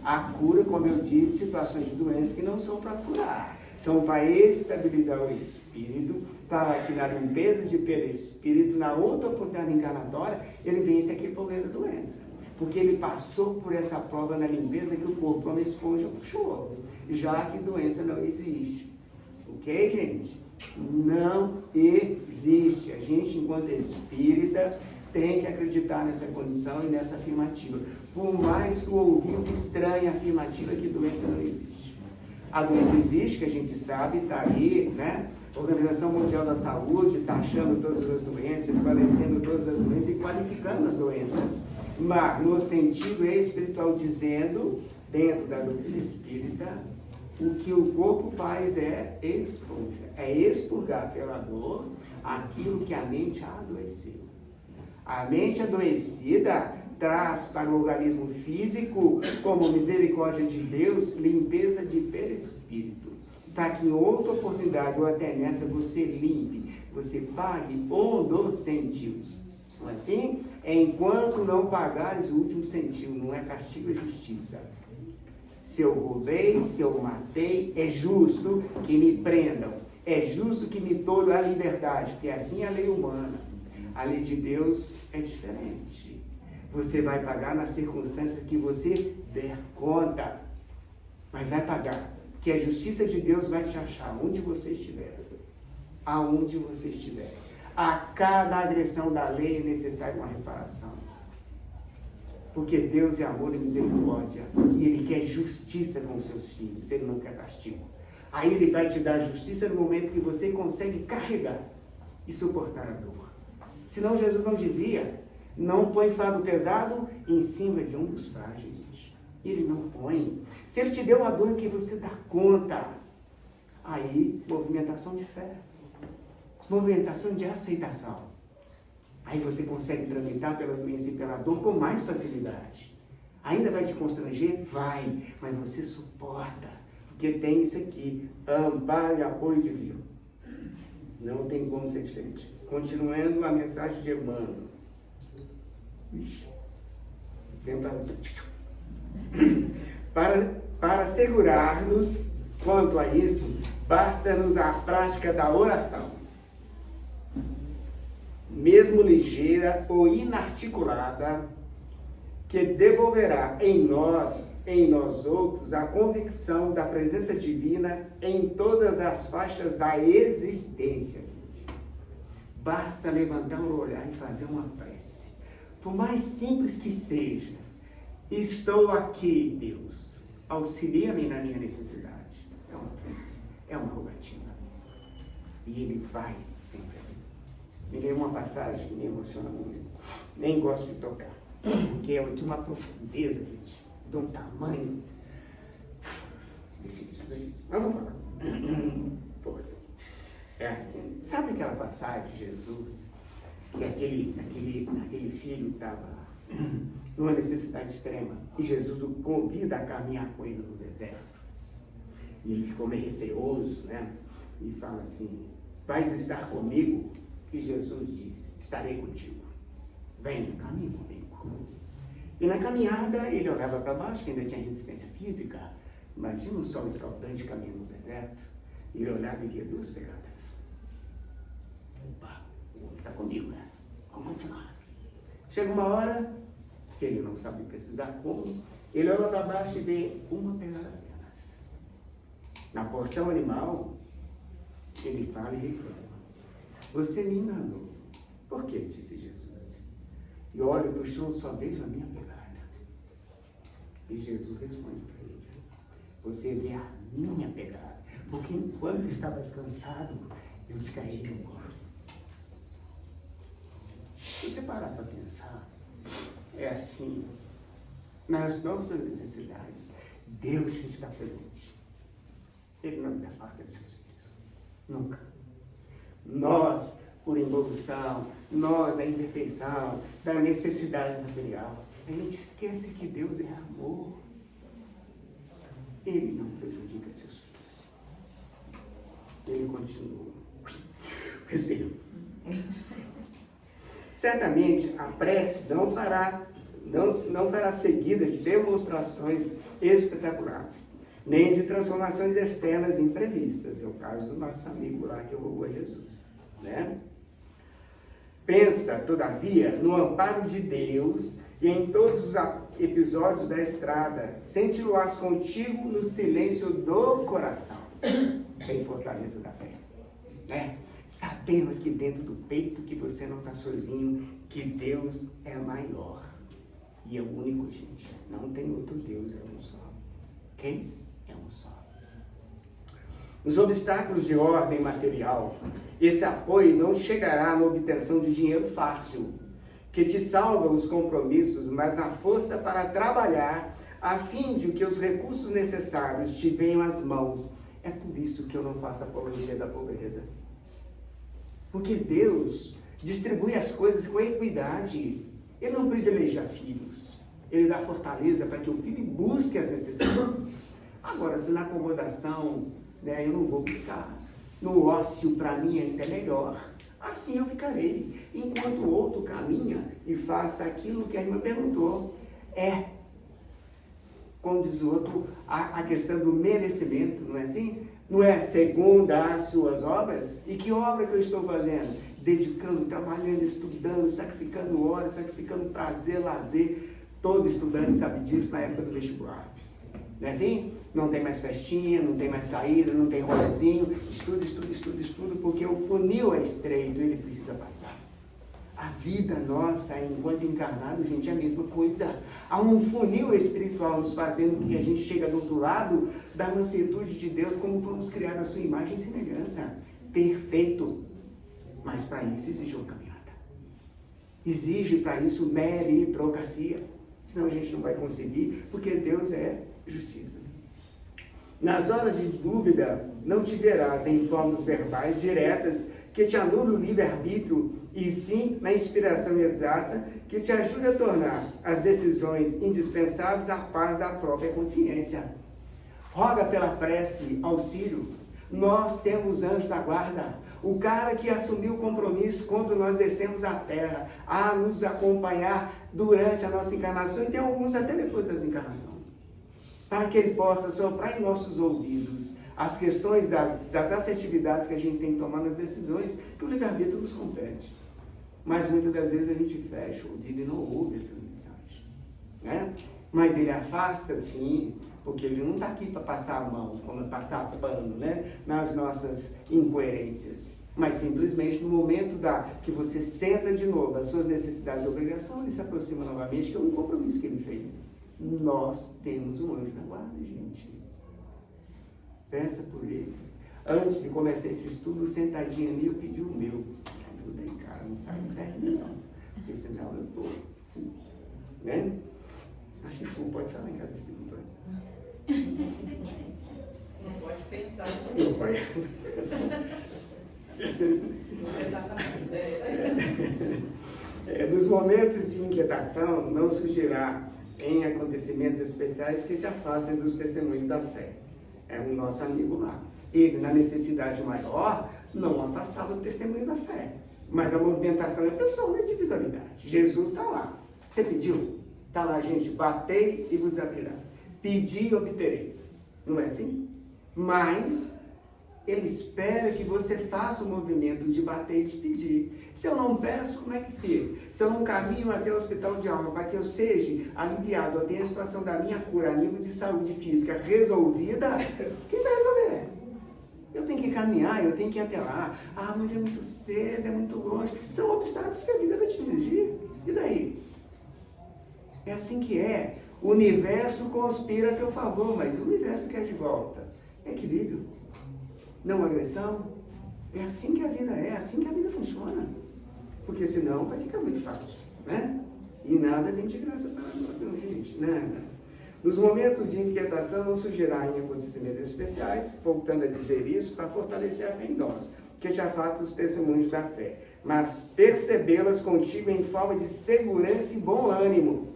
A cura, como eu disse, situações de doença que não são para curar. São para estabilizar o espírito, para que na limpeza de perispírito, na outra oportunidade encarnatória, ele vence aquele problema da doença. Porque ele passou por essa prova na limpeza que o corpo, uma esponja, puxou. Já que doença não existe. Ok, gente? Não existe. A gente, enquanto espírita, tem que acreditar nessa condição e nessa afirmativa. Por mais que o ouvido estranhe a afirmativa que doença não existe. A doença existe, que a gente sabe, está aí, né? A Organização Mundial da Saúde está achando todas as doenças, esclarecendo todas as doenças e qualificando as doenças. Mas, no sentido espiritual, dizendo, dentro da doutrina espírita, o que o corpo faz é esponja, é expurgar pela dor aquilo que a mente adoeceu. A mente adoecida traz para o organismo físico, como misericórdia de Deus, limpeza de perispírito. Para que em outra oportunidade, ou até nessa, você limpe, você pague um dos centios. Não é assim? Enquanto não pagares o último centil, não é castigo, é justiça. Se eu roubei, se eu matei, é justo que me prendam. É justo que me tolhe a liberdade, porque assim é a lei humana. A lei de Deus é diferente. Você vai pagar nas circunstâncias que você der conta. Mas vai pagar. Porque a justiça de Deus vai te achar onde você estiver. Aonde você estiver. A cada agressão da lei é necessária uma reparação. Porque Deus é amor e misericórdia. E Ele quer justiça com os seus filhos. Ele não quer castigo. Aí Ele vai te dar justiça no momento que você consegue carregar e suportar a dor. Senão Jesus não dizia, não põe fardo pesado em cima de um dos frágeis. Ele não põe. Se Ele te deu uma dor que você dá conta, aí movimentação de fé. Movimentação de aceitação. Aí você consegue tramitar pela doença e pela dor com mais facilidade. Ainda vai te constranger? Vai. Mas você suporta. Porque tem isso aqui. Amparo e apoio divino. Não tem como ser diferente. Continuando a mensagem de Emmanuel. Para assegurar-nos quanto a isso, basta-nos a prática da oração. Mesmo ligeira ou inarticulada, que devolverá em nós outros, a convicção da presença divina em todas as faixas da existência. Basta levantar o olhar e fazer uma prece. Por mais simples que seja, estou aqui, Deus, auxilia-me na minha necessidade. É uma prece, é uma rogativa. E ele vai sempre. Me lembro uma passagem que me emociona muito. Nem gosto de tocar. Porque é de uma profundeza, gente, de um tamanho difícil. Mas vamos falar. Força. É assim. Sabe aquela passagem de Jesus? Que aquele filho estava numa necessidade extrema. E Jesus o convida a caminhar com ele no deserto. E ele ficou meio receoso, né? E fala assim, vais estar comigo? E Jesus disse, estarei contigo. Venha, caminhe comigo. E na caminhada, ele olhava para baixo, que ainda tinha resistência física. Imagina um sol escaldante caminhando no deserto. E ele olhava e via 2 pegadas. Opa, o outro está comigo, né? Vamos continuar. Chega uma hora, que ele não sabe precisar como, ele olha para baixo e vê 1 pegada apenas. Na porção animal, ele fala e reclama. Você me enganou. Por quê? Disse Jesus. E olho para o chão, só vejo a minha pegada. E Jesus responde para ele. Você vê a minha pegada. Porque enquanto estavas cansado, eu te carreguei no colo. Se você parar para pensar, é assim. Nas nossas necessidades, Deus está presente. Ele não nos aparta de seus filhos. Nunca. Nós, por evolução, nós, da imperfeição, da necessidade material, a gente esquece que Deus é amor. Ele não prejudica seus filhos. Ele continua. Respira. Certamente, a prece não fará seguida de demonstrações espetaculares, nem de transformações externas imprevistas. É o caso do nosso amigo lá que rogou a Jesus, né? Pensa, todavia, no amparo de Deus e em todos os episódios da estrada, senti-lo-ás contigo no silêncio do coração. Tem fortaleza da fé, né? Sabendo aqui dentro do peito que você não está sozinho, que Deus é maior. E é o único, gente. Não tem outro Deus, é um só. Ok? É um só. Os obstáculos de ordem material, esse apoio não chegará na obtenção de dinheiro fácil, que te salva os compromissos, mas na força para trabalhar, a fim de que os recursos necessários te venham às mãos. É por isso que eu não faço apologia da pobreza. Porque Deus distribui as coisas com equidade. Ele não privilegia filhos. Ele dá fortaleza para que o filho busque as necessidades. Agora, se na acomodação, né, eu não vou buscar, no ócio para mim ainda é melhor, assim eu ficarei. Enquanto o outro caminha e faça aquilo que a irmã perguntou, como diz o outro, a questão do merecimento, não é assim? Não é segundo as suas obras? E que obra que eu estou fazendo? Dedicando, trabalhando, estudando, sacrificando horas, sacrificando prazer, lazer. Todo estudante sabe disso na época do vestibular. Não é assim? Não tem mais festinha, não tem mais saída, não tem rolezinho. Estuda, porque o funil é estreito, ele precisa passar. A vida nossa, enquanto encarnado, gente, é a mesma coisa. Há um funil espiritual nos fazendo com que a gente chega do outro lado da mansitude de Deus, como fomos criados à sua imagem e semelhança. Perfeito. Mas para isso exige uma caminhada. Exige para isso meritocracia. Senão a gente não vai conseguir, porque Deus é justiça. Nas horas de dúvida, não te verás em formas verbais diretas que te anule o livre-arbítrio, e sim na inspiração exata que te ajude a tornar as decisões indispensáveis à paz da própria consciência. Roga pela prece auxílio. Nós temos anjo da guarda, o cara que assumiu o compromisso quando nós descemos à terra, a nos acompanhar durante a nossa encarnação, e tem alguns até depois da encarnação, para que ele possa soprar em nossos ouvidos as questões das assertividades que a gente tem que tomar nas decisões que o livre-arbítrio nos compete. Mas muitas das vezes a gente fecha o ouvido e não ouve essas mensagens, né? Mas ele afasta, sim, porque ele não está aqui para passar a mão, como passar pano, né? Nas nossas incoerências. Mas simplesmente no momento que você centra de novo as suas necessidades e obrigações, ele se aproxima novamente, que é um compromisso que ele fez. Nós temos um anjo da guarda, gente. Peça por ele. Antes de começar esse estudo, sentadinho ali, eu pedi o meu. Ajuda aí, cara, não sai perto não. Porque senão eu tô full. Né? Acho que full pode falar em casa espiritual. Não pode pensar. Não pode. Nos momentos de inquietação, não surgirá em acontecimentos especiais que te afastem dos testemunhos da fé. É o nosso amigo lá. Ele, na necessidade maior, não afastava do testemunho da fé. Mas a movimentação é pessoa, é individualidade. Jesus está lá. Você pediu? Está lá, gente. Batei e vos abrirá. Pedi e obtereis. Não é assim? Mas ele espera que você faça o movimento de bater e de pedir. Se eu não peço, como é que fica? Se eu não caminho até o hospital de alma para que eu seja aliviado, eu tenho a situação da minha cura a nível de saúde física resolvida, quem vai resolver? Eu tenho que caminhar, eu tenho que ir até lá. Ah, mas é muito cedo, é muito longe. São obstáculos que a vida vai te exigir. E daí? É assim que é. O universo conspira a teu favor, mas o universo quer de volta. Equilíbrio. Não agressão. É assim que a vida é, assim que a vida funciona. Porque senão vai ficar muito fácil, né? E nada vem de graça para nós, não, gente. Nada. Nos momentos de inquietação não surgirá em acontecimentos especiais, voltando a dizer isso, para fortalecer a fé em nós, que já fato os testemunhos da fé, mas percebê-las contigo em forma de segurança e bom ânimo.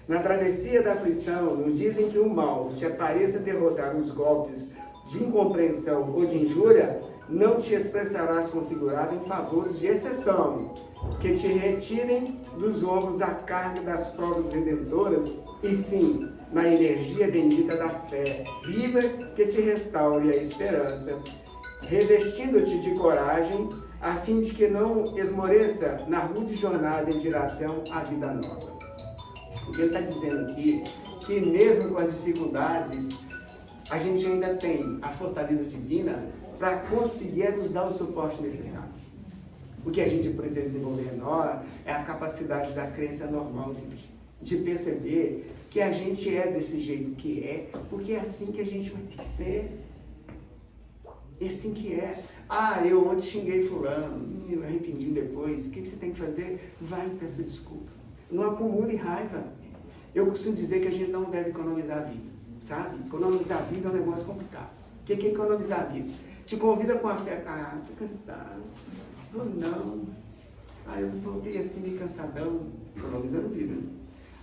Na travessia da aflição, nos dizem que o mal te apareça derrotar os golpes de incompreensão ou de injúria, não te expressarás configurado em favores de exceção, que te retirem dos ombros a carga das provas redentoras, e sim, na energia bendita da fé viva que te restaure a esperança, revestindo-te de coragem, a fim de que não esmoreça na rude jornada em direção à vida nova. O que ele está dizendo aqui, que mesmo com as dificuldades, a gente ainda tem a fortaleza divina para conseguir nos dar o suporte necessário. O que a gente precisa desenvolver é a capacidade da crença normal, gente. De perceber que a gente é desse jeito que é, porque é assim que a gente vai ter que ser. É assim que é. Ah, eu ontem xinguei fulano, me arrependi depois. O que você tem que fazer? Vai e peça desculpa. Não acumule raiva. Eu costumo dizer que a gente não deve economizar a vida, sabe? Economizar a vida é um negócio complicado. O que é economizar a vida? Te convida com a fé. Ah, tô cansado. Ou não. Ah, eu voltei assim meio cansadão. Economizando vida.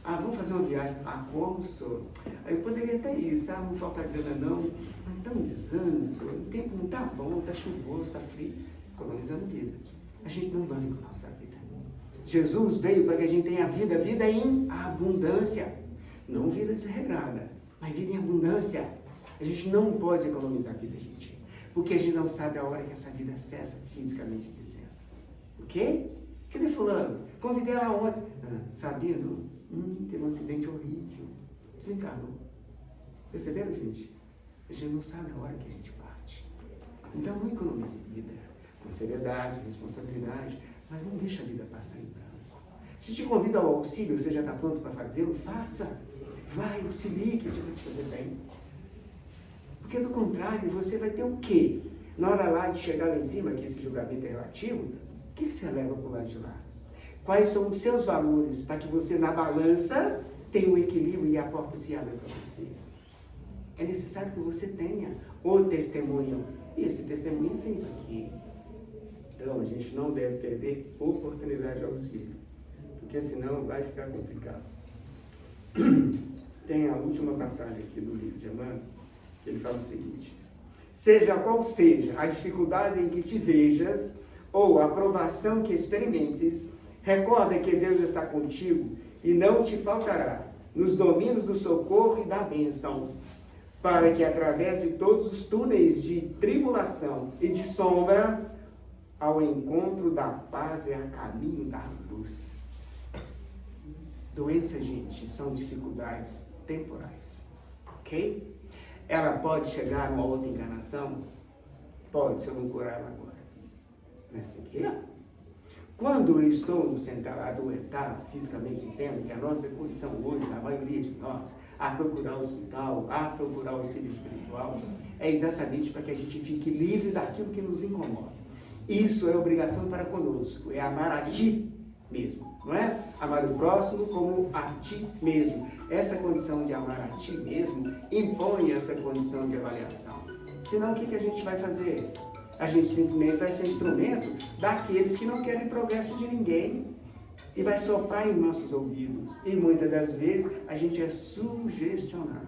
Ah, vamos fazer uma viagem. Ah, como, senhor? Eu poderia até ir, sabe? Não falta grana não. Mas tá um desânimo, senhor. O tempo não tá bom, tá chuvoso, tá frio. Economizando vida. A gente não vai economizar a vida. Jesus veio para que a gente tenha vida em abundância. Não vida desregrada, mas vida em abundância. A gente não pode economizar a vida, gente. Porque a gente não sabe a hora que essa vida cessa, fisicamente dizendo. O quê? Cadê fulano? Convidei ela ontem. Ah, sabia, não? Teve um acidente horrível. Desencarnou. Perceberam, gente? A gente não sabe a hora que a gente parte. Então não economize vida. Com seriedade, responsabilidade, mas não deixa a vida passar em branco. Se te convida ao auxílio, você já está pronto para fazê-lo, faça. Vai, auxilie, que a gente vai te fazer bem. Porque do contrário, você vai ter o quê? Na hora lá de chegar lá em cima, que esse julgamento é relativo, o que você leva para o lado de lá? Quais são os seus valores para que você, na balança, tenha um equilíbrio e a porta se abra para você? É necessário que você tenha o testemunho. E esse testemunho é feito aqui. Então, a gente não deve perder oportunidade de auxílio, porque senão vai ficar complicado. Tem a última passagem aqui do livro de Emmanuel, que ele fala o seguinte: seja qual seja a dificuldade em que te vejas, ou a provação que experimentes, recorda que Deus está contigo e não te faltará nos domínios do socorro e da bênção, para que através de todos os túneis de tribulação e de sombra, ao encontro da paz e a caminho da luz. Doenças, gente, são dificuldades temporais, ok? Ela pode chegar numa outra encarnação? Pode, se eu não curar ela agora. Não é assim que é? Quando eu estou sentado, adoentado, fisicamente dizendo, que a nossa condição hoje, a maioria de nós, a procurar o hospital, a procurar o auxílio espiritual, é exatamente para que a gente fique livre daquilo que nos incomoda. Isso é obrigação para conosco, é amar a ti mesmo, não é? Amar o próximo como a ti mesmo. Essa condição de amar a ti mesmo impõe essa condição de avaliação. Senão, o que a gente vai fazer? A gente simplesmente vai ser instrumento daqueles que não querem progresso de ninguém e vai soprar em nossos ouvidos. E muitas das vezes a gente é sugestionado.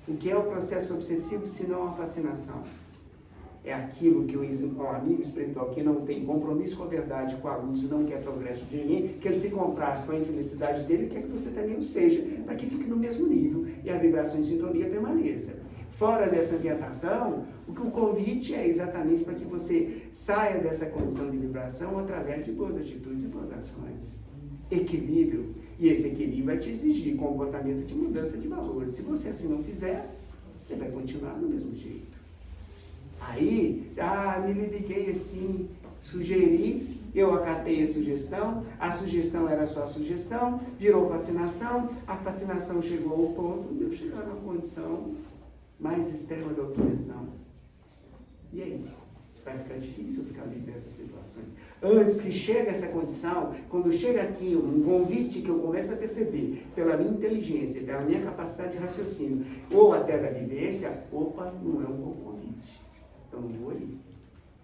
O que é o processo obsessivo se não a fascinação? É aquilo que o amigo espiritual que não tem compromisso com a verdade, com a luz, não quer progresso de ninguém, que ele se comprasse com a infelicidade dele, quer que você também o seja, para que fique no mesmo nível e a vibração em sintonia permaneça. Fora dessa ambientação, o convite é exatamente para que você saia dessa condição de vibração através de boas atitudes e boas ações. Equilíbrio. E esse equilíbrio vai te exigir comportamento de mudança de valores. Se você assim não fizer, você vai continuar do mesmo jeito. Aí, me liguei assim, sugeri, eu acatei a sugestão era só a sugestão, virou fascinação, a fascinação chegou ao ponto de eu chegar na condição mais extrema da obsessão. E aí? Vai ficar difícil ficar livre dessas situações. Antes que chegue essa condição, quando chega aqui um convite que eu começo a perceber pela minha inteligência, pela minha capacidade de raciocínio, ou até da vivência, opa, não é um bom convite. Eu não vou ir.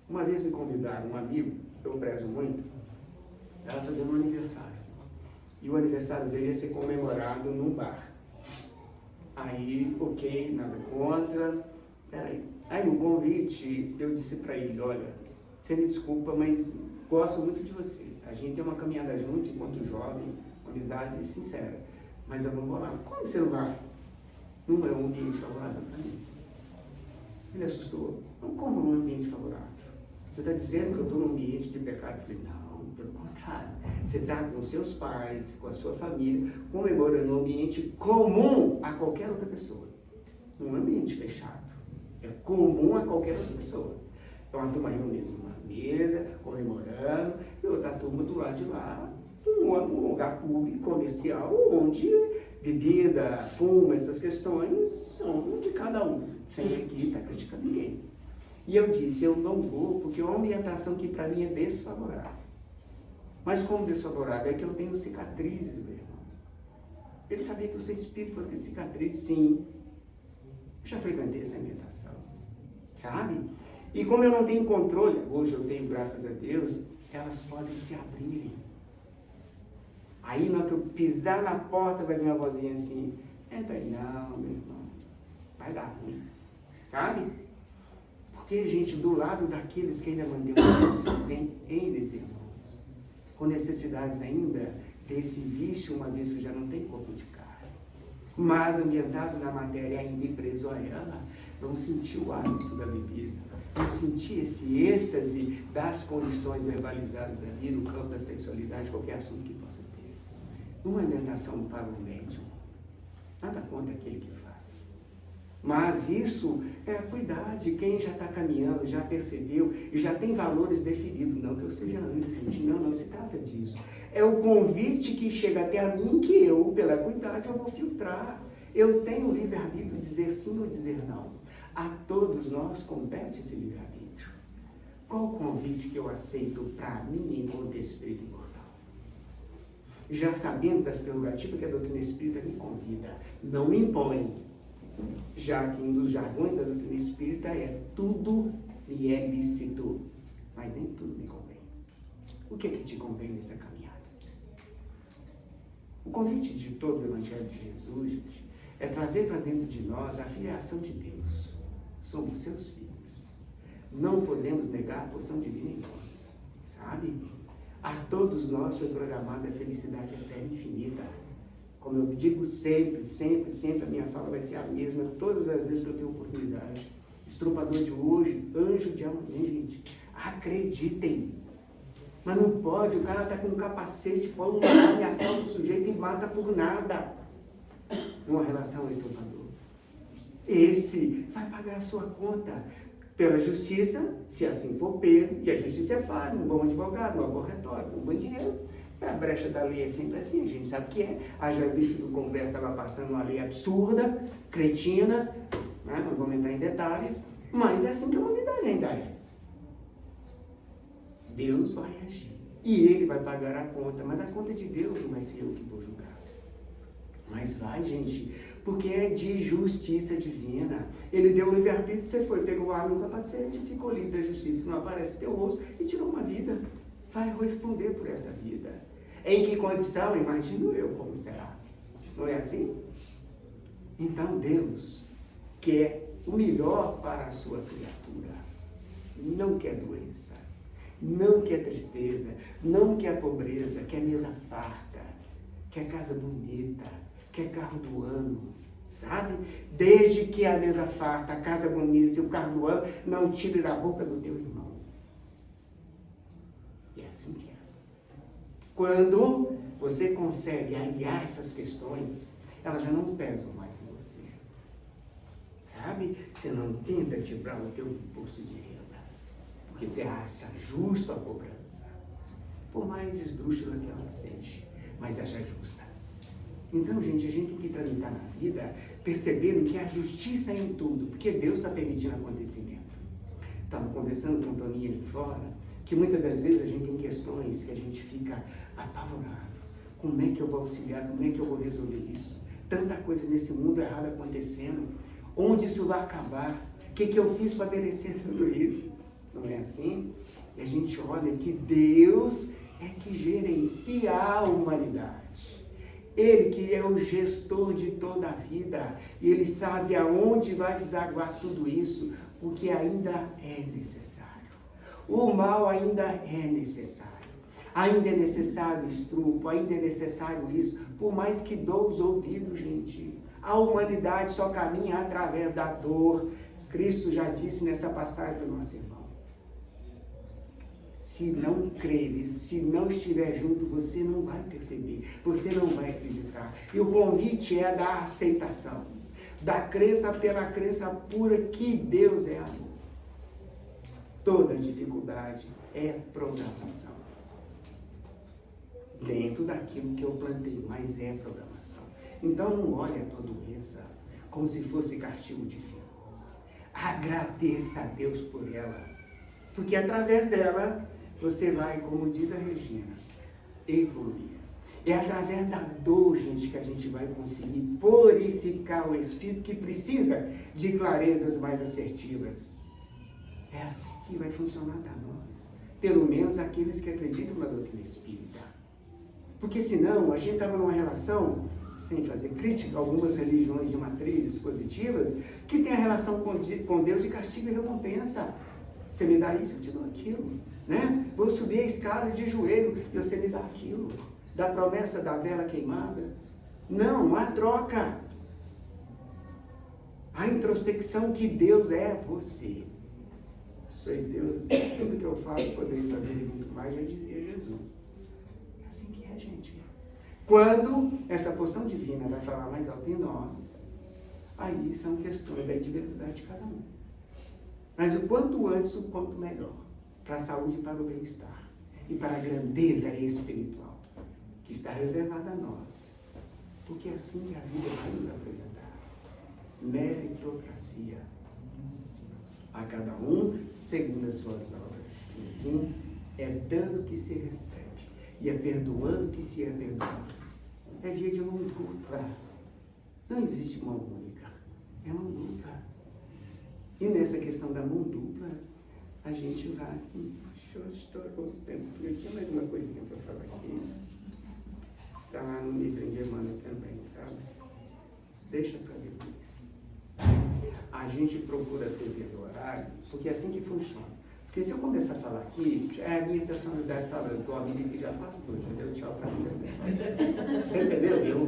Uma vez me convidaram, um amigo, que eu prezo muito, ela fazendo um aniversário. E o aniversário dele ia ser comemorado num bar. Aí, ok, nada contra. Peraí. Aí no convite, eu disse para ele, olha, você me desculpa, mas gosto muito de você. A gente tem uma caminhada junto enquanto jovem, uma amizade sincera. Mas eu não vou lá. Como você não vai? Não é um ambiente favorável para mim. Ele assustou. Não, como um ambiente favorável? Você está dizendo que eu estou num ambiente de pecado? Eu falei, não, pelo contrário. Você está com seus pais, com a sua família, comemorando um ambiente comum a qualquer outra pessoa. Não é um ambiente fechado. É comum a qualquer outra pessoa. Então, a turma reunida numa mesa, comemorando, e outra turma do lado de lá, um lugar público, comercial, onde bebida, fumo, essas questões são de cada um. Sem aqui estar criticando ninguém. E eu disse, eu não vou, porque é uma ambientação que para mim é desfavorável. Mas como desfavorável? É que eu tenho cicatrizes, meu irmão. Ele sabia que eu sou espírito, eu tenho cicatrizes, sim. Eu já frequentei essa ambientação, sabe? E como eu não tenho controle, hoje eu tenho, graças a Deus, elas podem se abrirem. Aí, na hora que eu pisar na porta, vai vir uma vozinha assim, entra aí, não, meu irmão, vai dar ruim, sabe? Porque, gente, do lado daqueles que ainda mantêm o vício, tem N irmãos, com necessidades ainda desse vício, uma vez que já não tem corpo de carne. Mas ambientado na matéria ainda e preso a ela, vão sentir o hábito da bebida, vão sentir esse êxtase das condições verbalizadas ali no campo da sexualidade, qualquer assunto que possa ter. Uma alimentação para o médium, nada contra aquele que faz. Mas isso é cuidar de quem já está caminhando, já percebeu e já tem valores definidos. Não que eu seja anjo, gente, não se trata disso. É o convite que chega até a mim que eu, pela cuidade, eu vou filtrar. Eu tenho o livre-arbítrio de dizer sim ou dizer não. A todos nós compete esse livre-arbítrio. Qual o convite que eu aceito para mim enquanto espírito imortal? Já sabendo das prerrogativas que a doutrina espírita me convida, não me impõe. Já que um dos jargões da doutrina espírita é tudo me é lícito, mas nem tudo me convém. O que é que te convém nessa caminhada? O convite de todo o Evangelho de Jesus, gente, é trazer para dentro de nós a filiação de Deus. Somos seus filhos. Não podemos negar a porção divina em nós, sabe? A todos nós foi programada a felicidade eterna e infinita. Como eu digo sempre, a minha fala vai ser a mesma, todas as vezes que eu tenho oportunidade. Estrupador de hoje, anjo de amanhã, gente. Acreditem. Mas não pode, o cara está com um capacete, põe uma arma, assalta o sujeito e mata por nada. Numa relação ao estrupador. Esse vai pagar a sua conta Pela justiça, se assim for pego, e a justiça é falha, um bom advogado, um bom retórico, um bom dinheiro. A brecha da lei é sempre assim, a gente sabe que é. Haja visto que o Congresso estava passando uma lei absurda, cretina, né? Não vamos entrar em detalhes, mas é assim que a humanidade ainda é. Deus vai agir. E Ele vai pagar a conta, mas a conta de Deus não vai ser eu que vou julgar. Mas vai, gente, porque é de justiça divina. Ele deu o livre-arbítrio, você foi, pegou a arma no capacete, ficou livre da justiça, que não aparece teu rosto, e tirou uma vida. Vai responder por essa vida. Em que condição? Imagino eu como será. Não é assim? Então Deus quer o melhor para a sua criatura. Não quer doença, não quer tristeza, não quer pobreza, quer mesa farta, quer casa bonita, quer carro do ano, sabe? Desde que a mesa farta, a casa bonita e o carro do ano não tire da boca do teu irmão. E é assim que é. Quando você consegue aliar essas questões, elas já não pesam mais em você. Sabe? Você não tenta tirar o teu imposto de renda. Porque você acha justo a cobrança. Por mais esdrúxula que ela seja, mas acha justa. Então, gente, a gente tem que tramitar na vida percebendo que há justiça em tudo, porque Deus está permitindo acontecimento. Estava conversando com o Toninho ali fora, que muitas das vezes a gente tem questões que a gente fica apavorado. Como é que eu vou auxiliar? Como é que eu vou resolver isso? Tanta coisa nesse mundo errado acontecendo. Onde isso vai acabar? O que eu fiz para merecer tudo isso? Não é assim? E a gente olha que Deus é que gerencia a humanidade. Ele que é o gestor de toda a vida. E Ele sabe aonde vai desaguar tudo isso, porque ainda é necessário. O mal ainda é necessário. Ainda é necessário estrupo, ainda é necessário isso. Por mais que dou os ouvidos, gente. A humanidade só caminha através da dor. Cristo já disse nessa passagem do nosso irmão. Se não creres, se não estiver junto, você não vai perceber, você não vai acreditar. E o convite é da aceitação, da crença pela crença pura que Deus é amor. Toda dificuldade é programação. Dentro daquilo que eu plantei, mas é programação. Então não olhe a tua doença como se fosse castigo divino. Agradeça a Deus por ela, porque através dela você vai, como diz a Regina, evoluir. É através da dor, gente, que a gente vai conseguir purificar o espírito que precisa de clarezas mais assertivas. É assim que vai funcionar para nós. Pelo menos aqueles que acreditam na doutrina espírita. Porque senão a gente estava numa relação, sem fazer crítica, algumas religiões de matrizes positivas, que tem a relação com Deus de castigo e recompensa. Você me dá isso, eu te dou aquilo. Né? Vou subir a escada de joelho e você me dá aquilo. Da promessa da vela queimada. Não há troca. A introspecção que Deus é você. Sois Deus, tudo que eu faço podeis fazer e muito mais, já dizia Jesus. É assim que é, gente. Quando essa porção divina vai falar mais alto em nós, aí são questões da individualidade de cada um. Mas o quanto antes, o quanto melhor. Para a saúde e para o bem-estar. E para a grandeza espiritual que está reservada a nós. Porque é assim que a vida vai nos apresentar. Meritocracia. A cada um segundo as suas obras. E assim é dando que se recebe. E é perdoando que se é perdoado. É via de mão dupla. Não existe mão única. É mão dupla. E nessa questão da mão dupla, a gente vai... Deixa eu estourar o tempo. Eu tinha mais uma coisinha para falar aqui. Está lá no livro de Emmanuel também, sabe? Deixa para depois. A gente procura ter do horário, porque é assim que funciona. Porque se eu começar a falar aqui, é a minha personalidade falando, igual a amiga que já passou, entendeu? Tchau para mim também. Você entendeu? Eu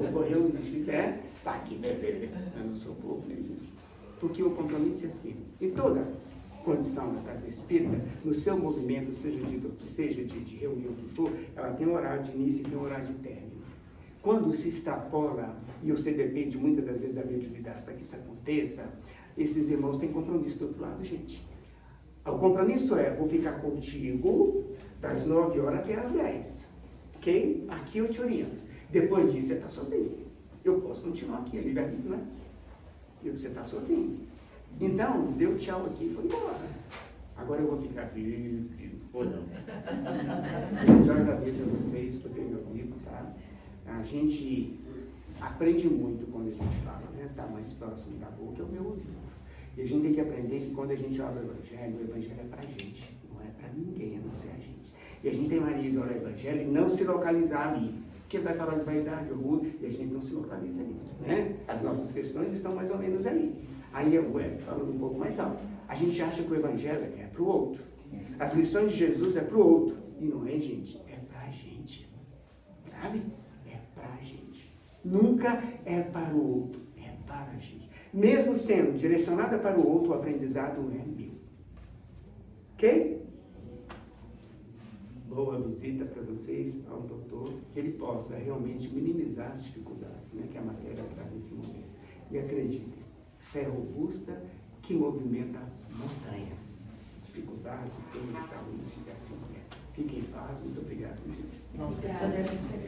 tá aqui, bebê. Eu não sou bobo, né, gente? Porque o compromisso é assim. Em toda condição da casa espírita, no seu movimento, seja de reunião que for, ela tem um horário de início e tem um horário de término. Quando se extrapola, e você depende muitas das vezes da mediunidade para que isso aconteça, esses irmãos têm compromisso do outro lado, gente. O compromisso é, vou ficar contigo das 9 horas até as 10. Ok? Aqui eu te oriento. Depois disso, você está sozinho. Eu posso continuar aqui, é livre-arbítrio, né? E você está sozinho. Então, deu tchau aqui e foi embora. Agora eu vou ficar aqui, ou não. Eu já agradeço a vocês por terem me ouvido, tá? A gente aprende muito quando a gente fala, né? Está mais próximo da boca é o meu ouvido. E a gente tem que aprender que quando a gente olha o Evangelho é para a gente, não é para ninguém, a não ser a gente. E a gente tem mania de olhar o Evangelho e não se localizar ali. Porque vai falar de vaidade, orgulho, e a gente não se localiza ali, né? As nossas questões estão mais ou menos ali. Aí eu falando um pouco mais alto. A gente acha que o Evangelho é para o outro. As lições de Jesus é para o outro. E não é, gente, é para a gente. Sabe? É para a gente. Nunca é para o outro, é para a gente. Mesmo sendo direcionada para o outro, o aprendizado é meu. Ok? Boa visita para vocês ao doutor, que ele possa realmente minimizar as dificuldades, né, que a matéria traz nesse momento. E acreditem, fé robusta que movimenta montanhas. Dificuldades, termos de saúde, e assim é. Fiquem em paz, muito obrigado, gente. Nós que agradecemos.